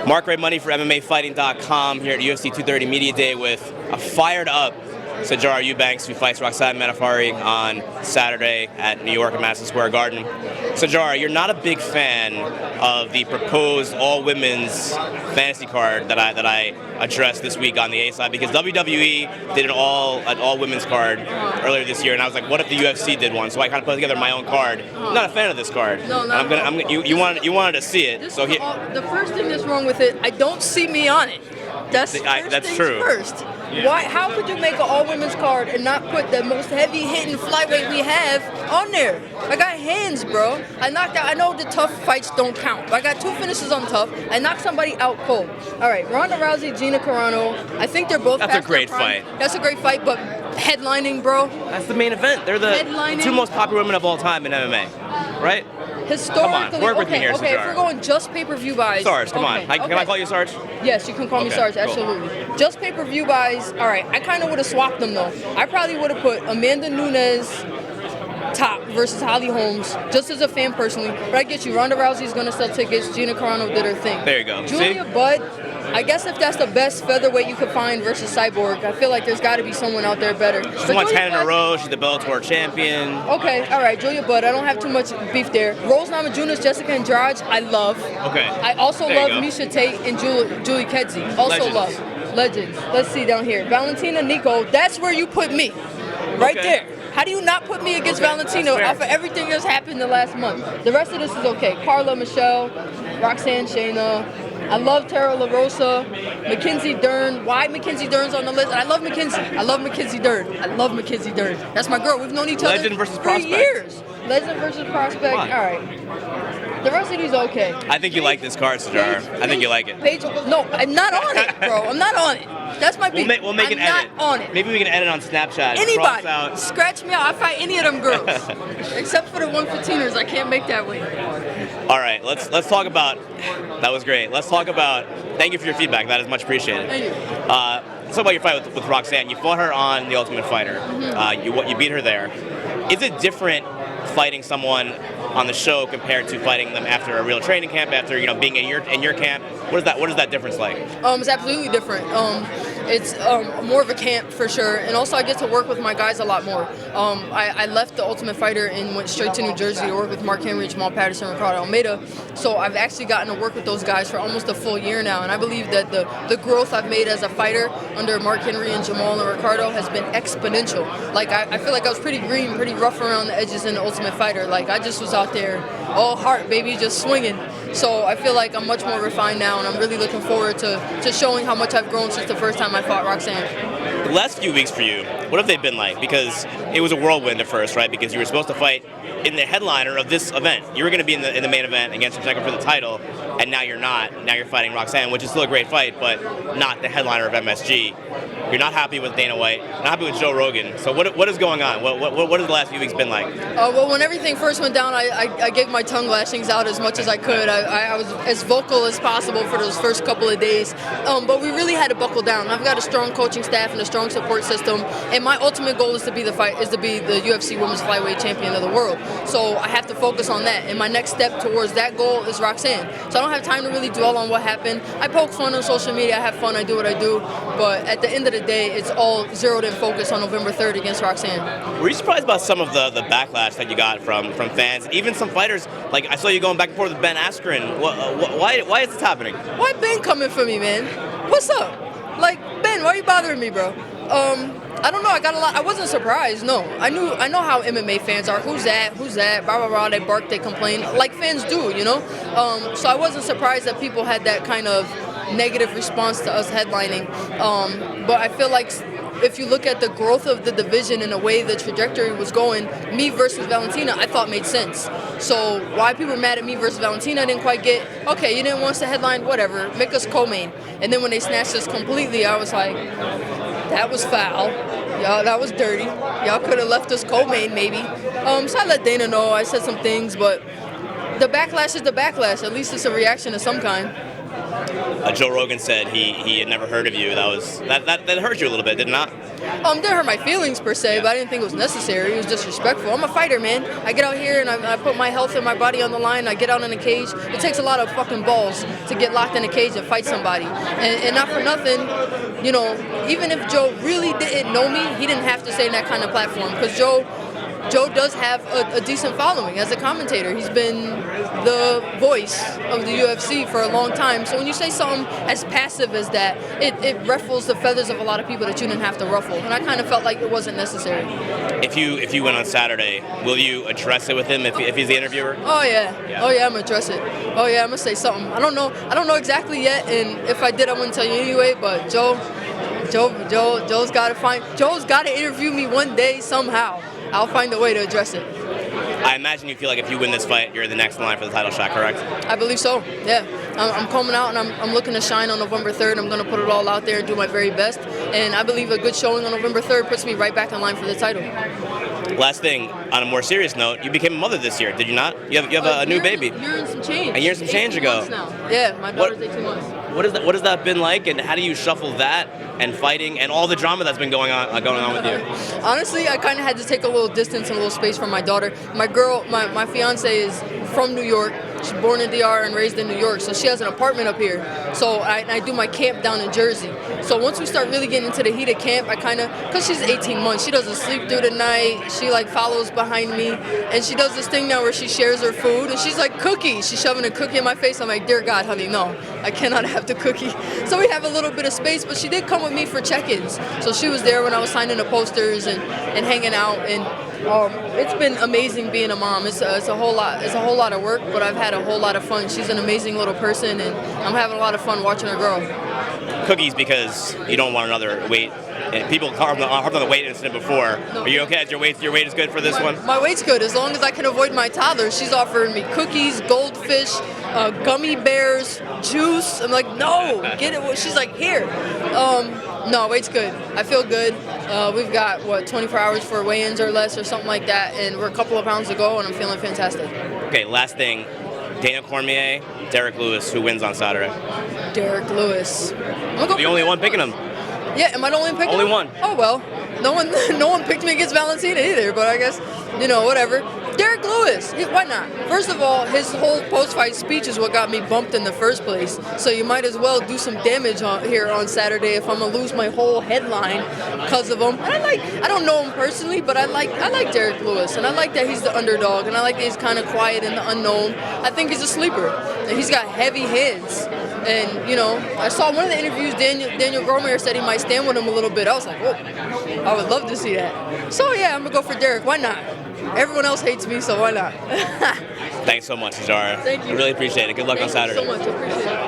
Mark Ray Money for MMAfighting.com here at UFC 230 Media Day with a fired up Sijara Eubanks, who fights Roxanne Modafferi on Saturday at New York at Madison Square Garden. Sijara, you're not a big fan of the proposed all-women's fantasy card that I addressed this week on the A side, because WWE did an all-women's card earlier this year, and I was like, what if the UFC did one? So I kind of put together my own card. I'm not a fan of this card. No, not you wanted to see it. So here, the first thing that's wrong with it, I don't see me on it. That's true. First. Yeah. Why? How could you make an all-women's card and not put the most heavy-hitting flyweight we have on there? I got hands, bro. I knocked out. I know the tough fights don't count, but I got 2 finishes on tough. I knocked somebody out cold. All right, Ronda Rousey, Gina Carano. I think they're both. That's a great fight. That's a great fight, but headlining, bro. That's the main event. They're the 2 most popular women of all time in MMA, right? Historically, come on, work with me here, okay, Sijara. if we're going just pay-per-view buys. Sarge, come on. Can I call you Sarge? Yes, you can call me Sarge, cool. absolutely. Just pay-per-view buys, all right, I kind of would have swapped them, though. I probably would have put Amanda Nunes top versus Holly Holmes, just as a fan personally. But I get you, Ronda Rousey's going to sell tickets, Gina Carano did her thing. There you go. Julia Budd, I guess if that's the best featherweight you could find versus Cyborg, I feel like there's got to be someone out there better. She's won 10 in a row. She's the Bellator champion. Okay, all right, Julia Budd. I don't have too much beef there. Rose Namajunas, Jessica Andrade, I love. Okay. I also love Misha Tate and Julie Kedzie. Also Legends. love. Legends. Let's see down here. Valentina Nico, that's where you put me. Right there. How do you not put me against Valentino off of everything that's happened the last month? The rest of this is okay. Carla, Michelle, Roxanne, Shayna. I love Tara LaRosa, Mackenzie Dern. Why Mackenzie Dern's on the list? And I love Mackenzie. I love Mackenzie Dern. I love Mackenzie Dern. That's my girl. We've known each other Legend versus for prospect. years. Legend versus prospect. All right. The rest of these okay. I think you like this card, Sijara. I think you like it. No, I'm not on it, bro. I'm not on it. That's my beef. We'll make an edit. I'm not on it. Maybe we can edit on Snapchat. Anybody. Out. Scratch me out. I fight any of them girls. Except for the 115ers. I can't make that weight. All right, let's talk about, that was great. Let's talk about, thank you for your feedback. That is much appreciated. Thank you. Let's talk about your fight with Roxanne. You fought her on The Ultimate Fighter. Mm-hmm. You beat her there. Is it different fighting someone on the show compared to fighting them after a real training camp, after being in your camp? What is that difference like? It's absolutely different. It's more of a camp for sure, and also I get to work with my guys a lot more. I left The Ultimate Fighter and went straight to New Jersey to work with Mark Henry, Jamal Patterson, Ricardo Almeida. So I've actually gotten to work with those guys for almost a full year now, and I believe that the growth I've made as a fighter under Mark Henry and Jamal and Ricardo has been exponential. Like I feel like I was pretty green, pretty rough around the edges in The Ultimate Fighter. Like I just was out there all heart, baby, just swinging. So I feel like I'm much more refined now, and I'm really looking forward to showing how much I've grown since the first time I fought Roxanne. The last few weeks for you, what have they been like? Because it was a whirlwind at first, right? Because you were supposed to fight in the headliner of this event. You were going to be in the main event against Shevchenko for the title, and now you're not. Now you're fighting Roxanne, which is still a great fight, but not the headliner of MSG. You're not happy with Dana White, not happy with Joe Rogan. So what is going on? What has the last few weeks been like? Well, when everything first went down, I gave my tongue lashings out as much as I could. I was as vocal as possible for those first couple of days, but we really had to buckle down. I've got a strong coaching staff and a strong support system, and my ultimate goal is to be the UFC Women's Flyweight Champion of the world. So I have to focus on that, and my next step towards that goal is Roxanne. So I don't have time to really dwell on what happened. I poke fun on social media, I have fun, I do what I do, but at the end of the day, it's all zeroed in focus on November 3rd against Roxanne. Were you surprised about some of the backlash that you got from fans, and even some fighters? Like I saw you going back and forth with Ben Askren. Why is this happening? Why Ben coming for me, man? What's up? Like, Ben, why are you bothering me, bro? I don't know. I got a lot. I wasn't surprised. No, I know how MMA fans are. Who's that? Blah blah blah. They bark. They complain. Like fans do, So I wasn't surprised that people had that kind of negative response to us headlining. But I feel like if you look at the growth of the division and the way the trajectory was going, me versus Valentina, I thought made sense. So why people were mad at me versus Valentina, I didn't quite get. Okay, you didn't want us to headline, whatever. Make us co-main. And then when they snatched us completely, I was like, that was foul. Y'all, that was dirty. Y'all could have left us co-main maybe. So I let Dana know. I said some things, but the backlash is the backlash. At least it's a reaction of some kind. Joe Rogan said he had never heard of you. That hurt you a little bit, did it not? Didn't hurt my feelings per se, but I didn't think it was necessary. It was disrespectful. I'm a fighter, man. I get out here and I put my health and my body on the line. I get out in a cage. It takes a lot of fucking balls to get locked in a cage and fight somebody. And not for nothing, you know, even if Joe really didn't know me, he didn't have to say that kind of platform, because Joe does have a decent following as a commentator. He's been the voice of the UFC for a long time. So when you say something as passive as that, it ruffles the feathers of a lot of people that you didn't have to ruffle. And I kind of felt like it wasn't necessary. If you went on Saturday, will you address it with him if he's the interviewer? Oh yeah. Oh yeah, I'm gonna address it. Oh yeah, I'm gonna say something. I don't know exactly yet, and if I did, I wouldn't tell you anyway. But Joe's got to interview me one day somehow. I'll find a way to address it. I imagine you feel like if you win this fight, you're the next in line for the title shot, correct? I believe so, yeah. I'm coming out and I'm looking to shine on November 3rd. I'm going to put it all out there and do my very best. And I believe a good showing on November 3rd puts me right back in line for the title. Last thing, on a more serious note, you became a mother this year, did you not? You have a new baby. A year and some change. A year and some change ago. Now. Yeah, my daughter's 18 months. What has that been like, and how do you shuffle that and fighting and all the drama that's been going on with you? Honestly, I kind of had to take a little distance and a little space from my daughter. My girl, my fiance is from New York. She's born in DR and raised in New York, so she has an apartment up here. So I do my camp down in Jersey. So once we start really getting into the heat of camp, I kind of, because she's 18 months, she doesn't sleep through the night. She like follows behind me, and she does this thing now where she shares her food, and she's like, cookie. She's shoving a cookie in my face. I'm like, dear God, honey, no, I cannot have the cookie. So we have a little bit of space, but she did come with me for check-ins. So she was there when I was signing the posters and hanging out, and it's been amazing being a mom. It's a whole lot of work, but I've had a whole lot of fun. She's an amazing little person, and I'm having a lot of fun watching her grow. Cookies, because you don't want another weight. And people harped on the weight incident before. No. Are you okay? Is your weight is good for this one? My weight's good as long as I can avoid my toddler. She's offering me cookies, goldfish, gummy bears, juice. I'm like, no, get it. She's like, here. No, weight's good. I feel good. We've got 24 hours for weigh-ins or less or something like that, and we're a couple of pounds to go, and I'm feeling fantastic. Okay, last thing. Daniel Cormier, Derek Lewis, who wins on Saturday? Derek Lewis. The only one picking him. Yeah, am I the only one picking him? Only one. Oh well, no one picked me against Valentina either. But I guess, whatever. Derek Lewis, why not? First of all, his whole post-fight speech is what got me bumped in the first place. So you might as well do some damage here on Saturday if I'm gonna lose my whole headline because of him. And I don't know him personally, but I like Derek Lewis, and I like that he's the underdog, and I like that he's kind of quiet and the unknown. I think he's a sleeper, and he's got heavy hands. And I saw one of the interviews. Daniel Cormier said he might stand with him a little bit. I was like, whoa, I would love to see that. So yeah, I'm gonna go for Derek. Why not? Everyone else hates me, so why not? Thanks so much, Sijara. Thank you. I really appreciate it. Good luck on Saturday. Thank you so much. I appreciate it.